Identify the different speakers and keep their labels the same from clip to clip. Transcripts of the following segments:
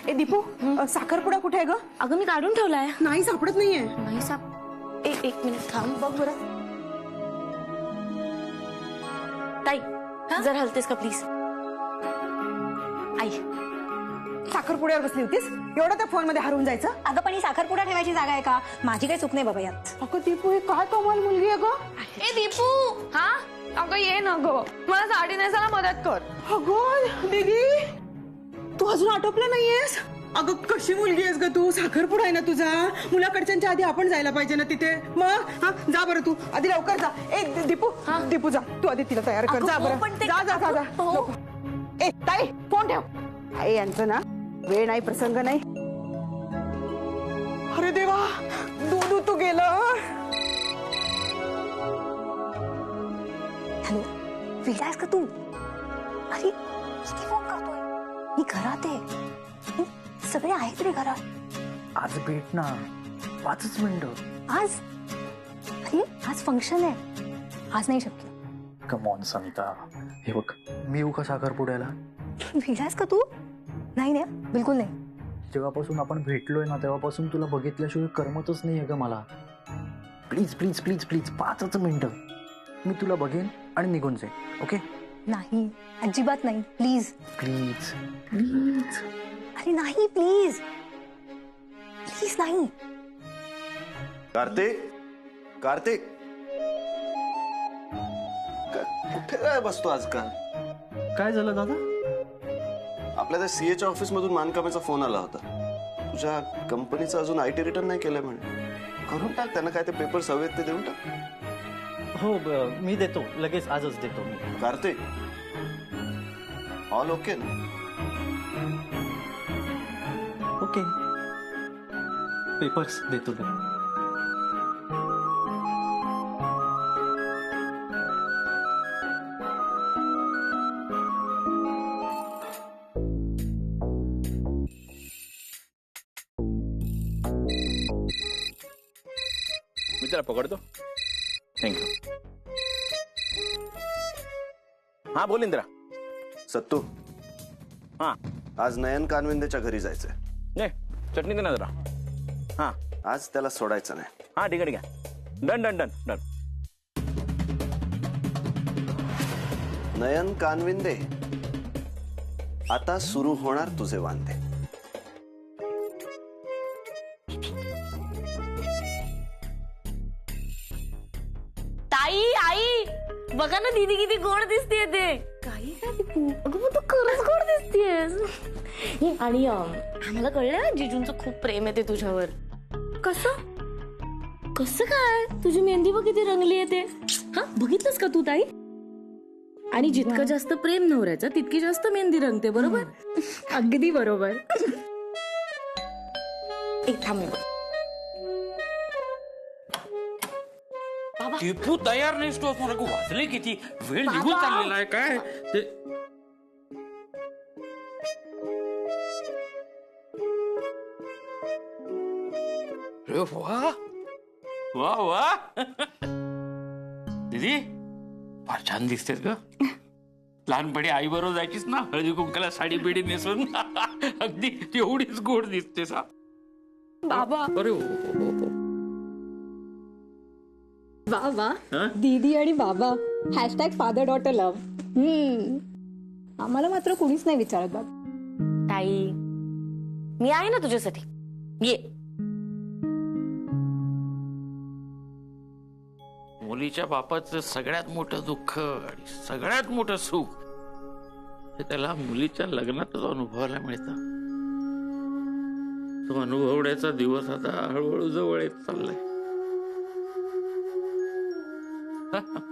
Speaker 1: ए दीपू साखरपुडा कुठे आहे ग?
Speaker 2: अगं मी काढून ठेवलाय.
Speaker 1: नाही सापडत नाहीये.
Speaker 2: नाही एक मिनिट थांब बघ बरं. ताई जर हलतेस का प्लीज. आई
Speaker 1: साखरपुड्यावर बसली होतीस, एवढं त्या फोन मध्ये हरवून जायचं?
Speaker 3: अगं पण ही साखरपुडा ठेवायची जागा आहे का? माझी काही चूक नाही बाबा यात.
Speaker 1: अगं दीपू, हे काय कमाल मुलगी आहे ग.
Speaker 4: ए दीपू, हा अगं ये ना ग, मला साडी नेसायला मदत कर.
Speaker 1: अगं दीदी, तू अजून आटोपलं नाहीयेस? अगं कशी मुलगी आहेस ग तू. साखरपुडा आहे ना तुझा, मुलाकडच्यांच्या आधी आपण जायला पाहिजे ना तिथे. मग हा जा बरं, तू आधी लवकर जा. ए दीपू, दीपू जा तू आधी, तिला तयार कर. जा बरं, जा जा जा जा. ए ताई फोन ठेव. आई यांचं ना वेळ नाही, प्रसंग नाही. अरे देवा, दूध तू गेलं.
Speaker 3: हॅलो, वेडायस का तू? अरे किती फोन करतोय? मी घरात आहे, सगळे आहेत रे घरात.
Speaker 5: आज भेट ना, 5 मिनिटं.
Speaker 3: आज अरे आज फंक्शन आहे, आज नाही शक्य.
Speaker 5: कम ऑन समिता, हे बघ मी येऊ का साखरपुड्याला?
Speaker 3: वेडायस का तू? नाही नाही बिलकुल नाही.
Speaker 5: जेव्हापासून आपण भेटलोय ना तेव्हापासून तुला बघितल्याशिवाय करमतच नाहीये ग मला. प्लीज प्लीज प्लीज प्लीज 5 मिनिटं, मी तुला बघेन आणि निघून जाईन. ओके?
Speaker 3: नाही अजिबात नाही, प्लीज
Speaker 5: प्लीज प्लीज.
Speaker 3: अरे नाही प्लीज प्लीज नाही.
Speaker 6: कार्तिक, कार्तिक, कुठे काय बसतो आजकाल?
Speaker 5: काय झालं दादा?
Speaker 6: आपल्या त्या सीएच्या ऑफिस मधून मानकामेचा फोन आला होता. तुझ्या कंपनीचं अजून आयटी रिटर्न नाही केलंय म्हणे. करून टाक, त्यांना काय ते पेपर्स हवेत ते देऊन टाक.
Speaker 5: हो मी देतो, लगेच आजच देतो मी.
Speaker 6: कार्तिक, ऑल ओके ना?
Speaker 5: ओके, पेपर्स देतो मी.
Speaker 7: मी त्याला पकडतो. थँक्यू. हा बोल इंद्रा.
Speaker 6: सत्तू,
Speaker 7: हा
Speaker 6: आज नयन कानविंदेच्या घरी जायचंय.
Speaker 7: नाही, चटणी दे ना जरा. हा
Speaker 6: आज त्याला सोडायचं नाही.
Speaker 7: हा ठीक आहे ठीक आहे. Done done done done.
Speaker 6: Nayan Kanvinde, आता सुरू होणार तुझे वांदे.
Speaker 2: ताई आई बघा ना दीदी किती गोड दिसतेय. ते काही काय दीपू, अगं मग तू खरंच गोड दिसतेस. आणि आम्हाला कळलं जिजूंचं खूप प्रेम आहे ते तुझ्यावर. कसं कसं काय? तुझी मेहंदी बघ किती रंगली आहे ते. हा बघितलंस का तू ताई? आणि जितकं जास्त प्रेम नवऱ्याचं तितकी जास्त मेहंदी रंगते. बरोबर? अगदी बरोबर. एक थांब.
Speaker 8: दीपू तयार नाहीस तू. वाजले किती, वेळ निघून चाललेला आहे काय ते. वा वा वा दीदी, फार छान दिसतेस ग. लहानपणी आई बरोबर जायचीस ना हळदी कुंकाला साडी बिडी नेसून. अगदी एवढीच गोड दिसतेस.
Speaker 4: बाबा
Speaker 8: अरे हो.
Speaker 4: वा वा, दीदी आणि बाबा हॅशटॅग फादर डॉटर लव्ह.
Speaker 3: आम्हाला मात्र कुणीच नाही विचारत बाबा.
Speaker 2: ताई मी आहे ना तुझ्यासाठी, ये.
Speaker 8: मुलीच्या बापाचं सगळ्यात मोठं दुःख आणि सगळ्यात मोठं सुख हे त्याला मुलीच्या लग्नातच अनुभवायला मिळतं. तो अनुभवण्याचा दिवस आता हळूहळू जवळ येत चाललाय.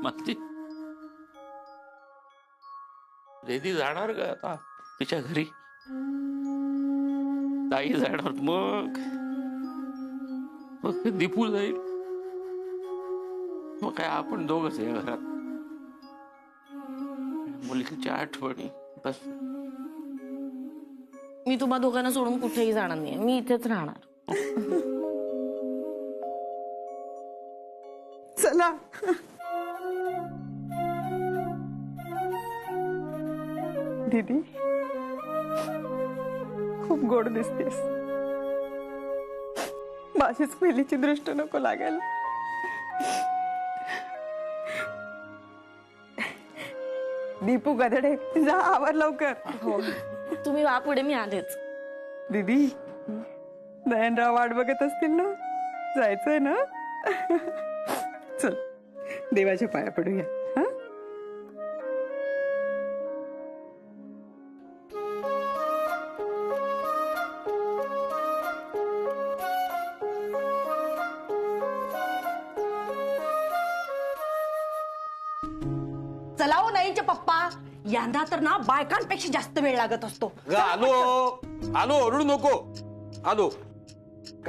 Speaker 8: मालती दीदी जाणार का आता तिच्या घरी? ताई जाणार, मग दीपू जाईल, मग काय आपण दोघच आहे घरात. मुलीच्या आठवणी बस.
Speaker 2: मी तुम्हा दोघांना सोडून कुठेही जाणार नाही, मी इथेच राहणार.
Speaker 1: चला दीदी खूप गोड दिसतेस. माझीच पहिलीची दृष्ट नको लागायला. दीपू गधडे, जा आवर लवकर.
Speaker 2: हो, तुम्ही वा पुढे, मी आलेच.
Speaker 1: दीदी, नयनराव वाट बघत असतील ना, जायचंय ना. चल देवाच्या पाया पडूया. हा
Speaker 3: चला हो नयनचे पप्पा, यंदा तर ना बायकांपेक्षा जास्त वेळ लागत असतो.
Speaker 9: आलो आलो, ओरडू नको. आलो.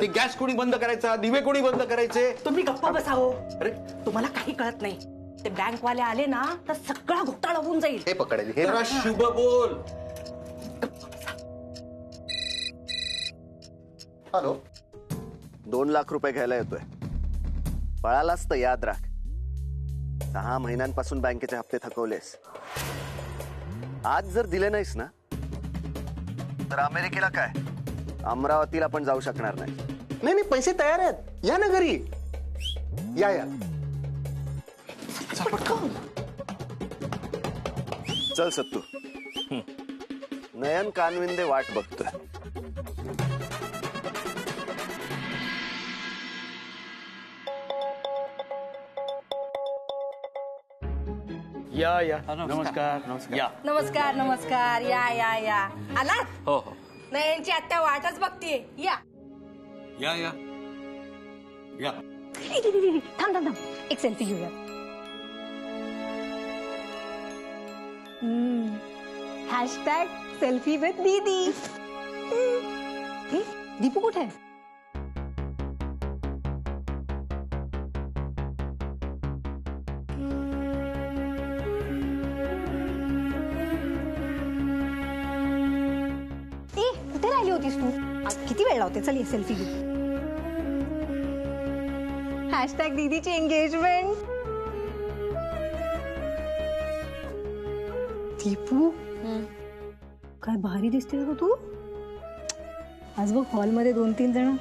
Speaker 9: ते गॅस कोणी बंद करायचा, दिवे कोणी बंद करायचे?
Speaker 3: तुम्ही गप्पा बसावो.
Speaker 9: अरे
Speaker 3: तुम्हाला काही कळत नाही. ते बँकवाले आले ना तर सगळा घोटाळा होऊन जाईल.
Speaker 9: हे पकडायला हे जरा शुभ बोल.
Speaker 6: हॅलो, 2 लाख रुपये घ्यायला येतोय. पळालास तर याद राख, 6 महिन्यांपासून बँकेचे हप्ते थकवलेस. आज जर दिले नाहीस ना तर अमेरिकेला काय, अमरावतीला पण जाऊ शकणार नाही.
Speaker 9: नाही नाही, पैसे तयार आहेत, या ना घरी. या या.
Speaker 6: चल सत्तू, नयन कानविंदे वाट बघतोय.
Speaker 8: या या, नमस्कार नमस्कार. या.
Speaker 3: नमस्कार नमस्कार, या या या. आला
Speaker 8: हो हो,
Speaker 3: नयनची आत्या वाटच बघतीये. या
Speaker 8: या या या.
Speaker 3: थांब थांब थांब, एक सेल्फी घेऊया. हॅशटॅग सेल्फी विथ दीदी. हे दीपू कुठे आहे? कुठे राहिली होतीस तू? किती वेळ लावते? चल ये सेल्फी घेऊ. Hashtag दीदीची engagement. दीपू काय भारी दिसतेस ग तू. आज बघ हॉलमध्ये 2-3 जण.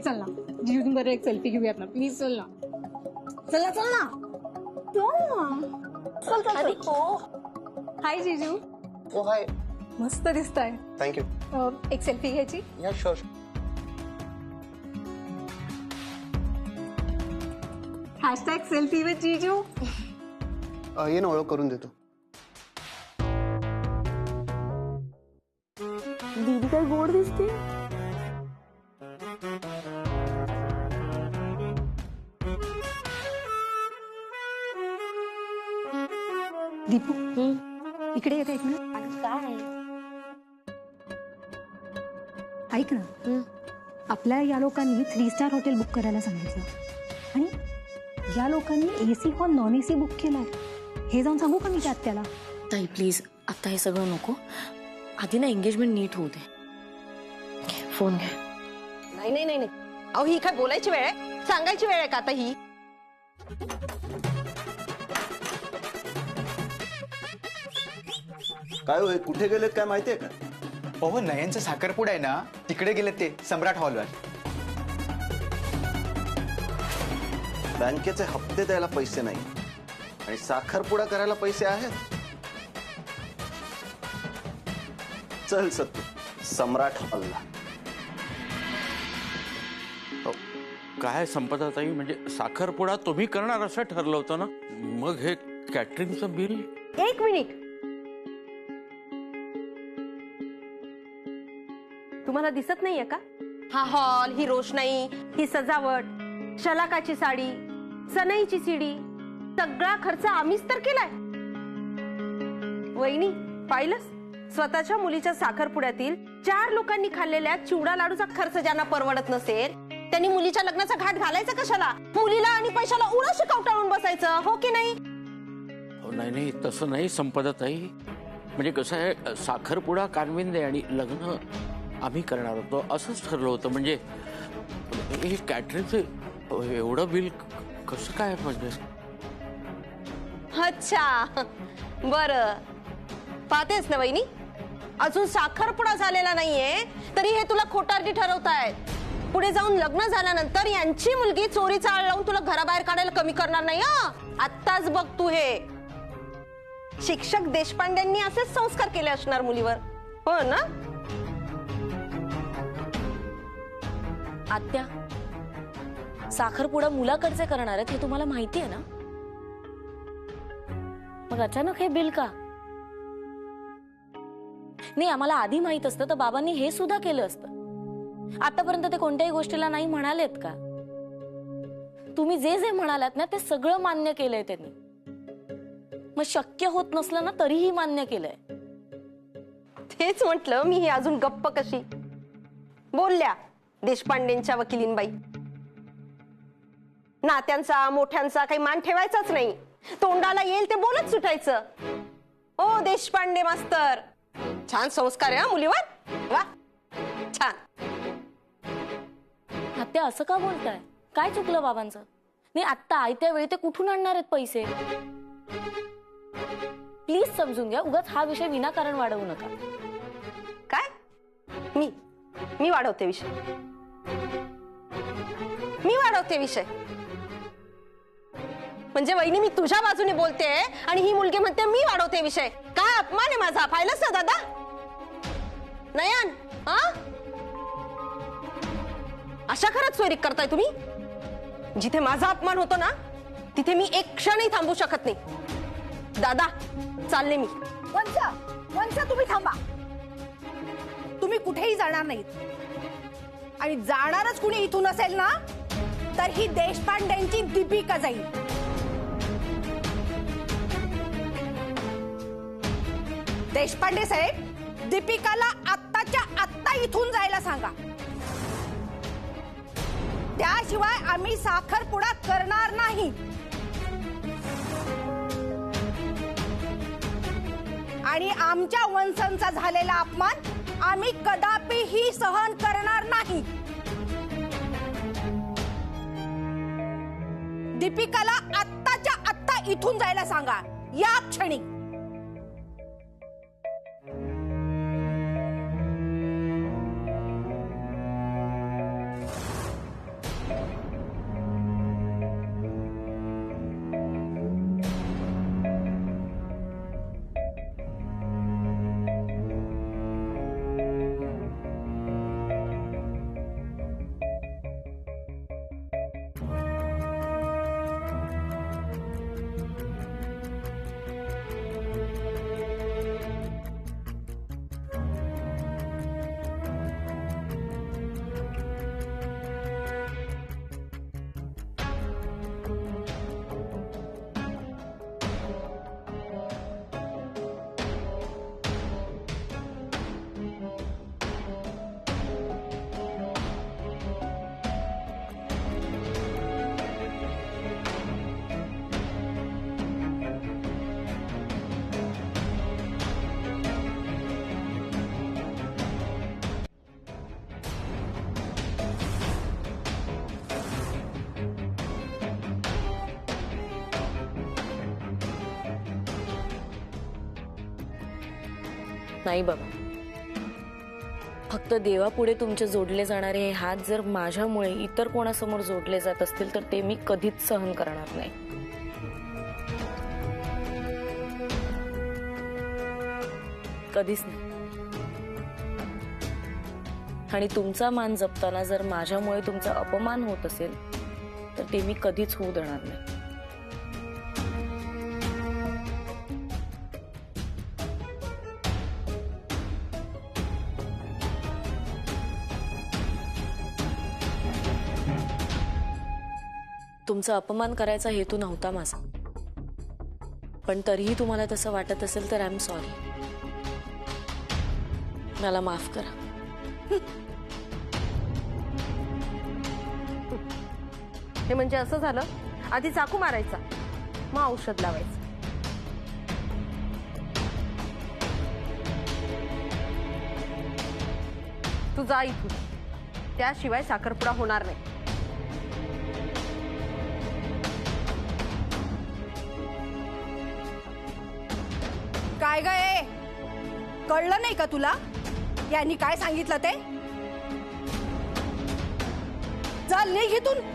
Speaker 3: चल ना जीजून बरं एक सेल्फी घेऊयात ना प्लीज. चल ना, चल ना, चल ना, चल चल चल. हाय जीजू.
Speaker 9: ओ हाय.
Speaker 3: मस्त दिसताय.
Speaker 9: थँक्यू.
Speaker 3: एक सेल्फी घ्यायची.
Speaker 9: या शुअर.
Speaker 3: हॅशटॅग सेल्फी विथ जीजू.
Speaker 9: ये ना, ओळख करून देतो.
Speaker 2: दीदी काय गोड दिसते.
Speaker 3: दीपू इकडे येते एक मिनिट.
Speaker 2: काय
Speaker 3: ऐक ना, आपल्या या लोकांनी 3 स्टार हॉटेल बुक करायला सांगितलं आणि या लोकांनी AC hall non AC book केलाय. हे जाऊन सांगू का मी त्या आत्याला?
Speaker 2: ताई प्लीज, आता हे सगळं नको. आधी ना एंगेजमेंट नीट होऊ दे. फोन घे.
Speaker 3: नाही नाही नाही, अहो ही काय बोलायची वेळ आहे? सांगायची वेळ आहे का आता ही?
Speaker 6: काय होय, कुठे गेलेत काय माहितीये का?
Speaker 5: हो, नयनचं साखरपुडा आहे ना, तिकडे गेले ते सम्राट हॉलवर.
Speaker 6: बँकेचे हप्ते द्यायला पैसे नाही आणि साखरपुडा करायला पैसे आहेत. चल सत्तू, सम्राट हॉलला.
Speaker 8: काय संपदाताई, म्हणजे साखरपुडा तुम्ही करणार असं ठरलं होतं ना, मग हे कॅटरिंगचं बिल?
Speaker 3: एक मिनिट, तुम्हाला दिसत नाहीये का? हा हॉल, ही रोषणाई, ही सजावट, शलाकाची साडी, सनईची सीडी, सगळा खर्च आम्हीच तर केलाय. वहिनी पाहिलंस, स्वतःच्या मुलीच्या साखरपुड्यातील 4 लोकांनी खाल्लेल्या चिवडा लाडूचा खर्च ज्यांना परवडत नसेल
Speaker 10: त्यांनी मुलीच्या लग्नाचा घाट घालायचा कशाला? मुलीला आणि पैशाला उडा कवटाळून बसायचं, हो की नाही?
Speaker 8: नाही नाही, तसं नाही संपदाताई. म्हणजे कसं आहे, साखरपुडा कानविंदे आणि लग्न आम्ही करणार होतो असंच ठरलं होतं. म्हणजे हे कॅटरिंगचं एवढं बिल कसं काय म्हणजे?
Speaker 10: अच्छा, बरं. पाहतेस ना वहिनी, अजून साखरपुडा झालेला नाहीये तरी हे तुला खोटारडी ठरवतायत. पुढे जाऊन लग्न झाल्यानंतर यांची मुलगी चोरीचा आळ लावून तुला घराबाहेर काढायला कमी करणार नाही. आत्ताच बघ तू, हे शिक्षक देशपांडेंनी असेच संस्कार केले असणार मुलीवर, हो ना?
Speaker 2: आत्या, साखरपुडा मुलाकडचे करणार आहेत हे तुम्हाला माहिती आहे ना? मग अचानक हे बिल का? नाही, आम्हाला आधी माहित असतं तर बाबांनी हे सुद्धा केलं असतं. आतापर्यंत ते कोणत्याही गोष्टीला नाही म्हणालेत का? तुम्ही जे जे म्हणालात ना ते सगळं मान्य केलंय त्यांनी. मग शक्य होत नसलं ना तरीही मान्य केलंय.
Speaker 10: तेच म्हटलं मी, ही अजून गप्प कशी बोलल्या देशपांडेंच्या वकिलींबाई. नात्यांचा मोठ्यांचा काही मान ठेवायचाच नाही, तोंडाला येईल ते बोलत सुटायचं. ओ देशपांडे मास्तर, छान संस्कार आहे मुलीवर, वा छान.
Speaker 2: आत्या असं का बोलताय? काय चुकलं बाबांचं? नाही, आत्ता आयत्या वेळी ते कुठून आणणार आहेत पैसे? प्लीज समजून घ्या, उगाच हा विषय विनाकारण वाढवू नका.
Speaker 10: काय? मी वाढवते विषय? मी वाढवते विषय म्हणजे वहिनी, मी तुझ्या बाजूने बोलते आणि ही मुलगी म्हणते मी वाढवते विषय. काय अपमान आहे माझा, पाहिलंस ना दादा? नयन, अशा खरंच सोयरीक करताय तुम्ही? जिथे माझा अपमान होतो ना तिथे मी एक क्षणही थांबू शकत नाही. दादा, चालले मी.
Speaker 3: वंशा, तुम्ही थांबा. तुम्ही कुठेही जाणार नाहीत, आणि जाणारच कुणी इथून असेल ना तर ही देशपांडेंची दीपिका जाईल. देशपांडे साहेब, दीपिकाला आत्ताच्या आत्ता इथून जायला सांगा. त्याशिवाय आम्ही साखरपुडा करणार नाही. आणि आमच्या वंशांचा झालेला अपमान आम्ही कदापिही सहन करणार नाही. दीपिकाला आत्ताच्या आत्ता इथून जायला सांगा, या क्षणी.
Speaker 2: नाही बाबा, फक्त देवापुढे तुमचे जोडले जाणारे हे हात जर माझ्यामुळे इतर कोणासमोर जोडले जात असतील तर ते मी कधीच सहन करणार नाही. कधीच नाही. आणि तुमचा मान जपताना जर माझ्यामुळे तुमचा अपमान होत असेल तर ते मी कधीच होऊ देणार नाही. तुमचा अपमान करायचा हेतू नव्हता माझा, पण तरीही तुम्हाला तसं वाटत असेल तर आय एम सॉरी. मला माफ करा.
Speaker 10: हे म्हणजे असं झालं, आधी चाकू मारायचा, मग औषध लावायचं. तू जा इथून, त्याशिवाय साखरपुडा होणार नाही.
Speaker 11: काय गे, कळलं नाही का तुला यांनी काय सांगितलं ते? चल निघ इथून.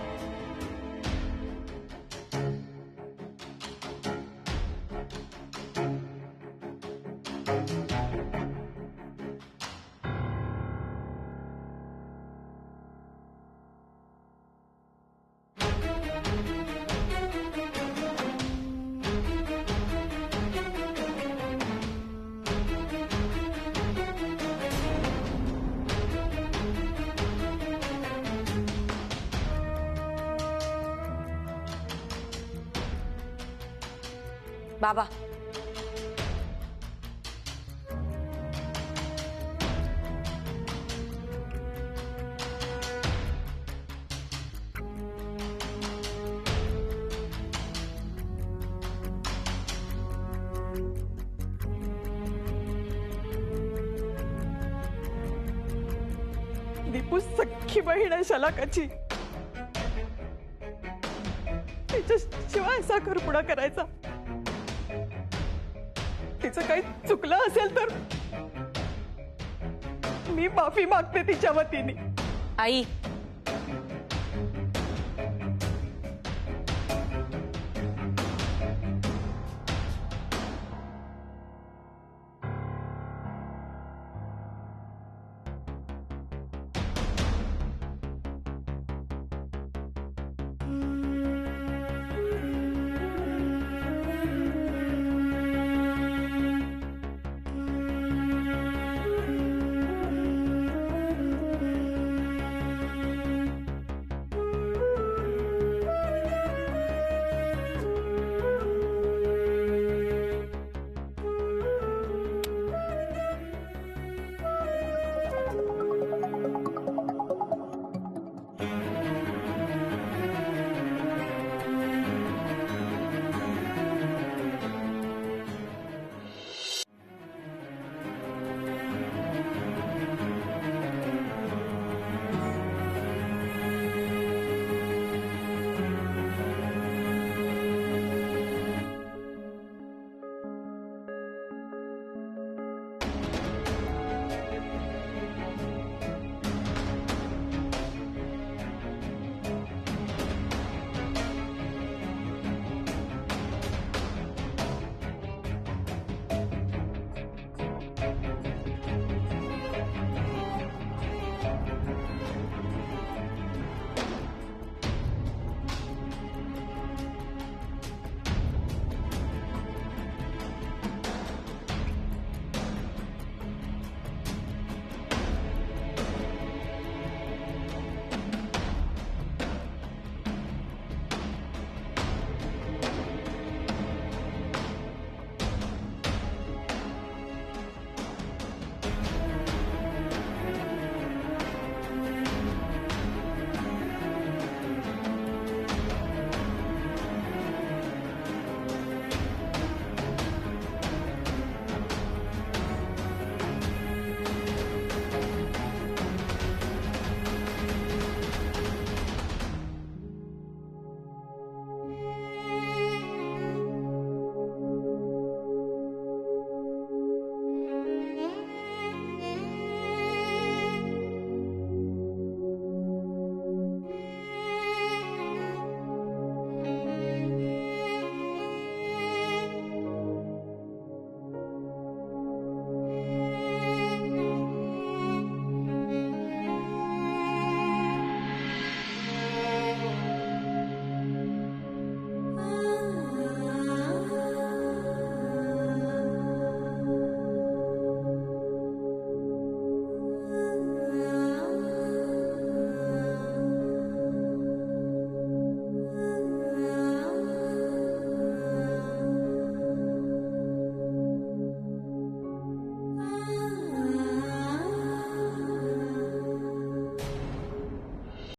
Speaker 10: बाबा,
Speaker 1: दीपू सख्खी बहीण आहे शलाकाची. तिच्याशिवाय साखरपुडा करायचा. तिचं काही चुकलं असेल तर मी माफी मागते तिच्या वतीने.
Speaker 2: आई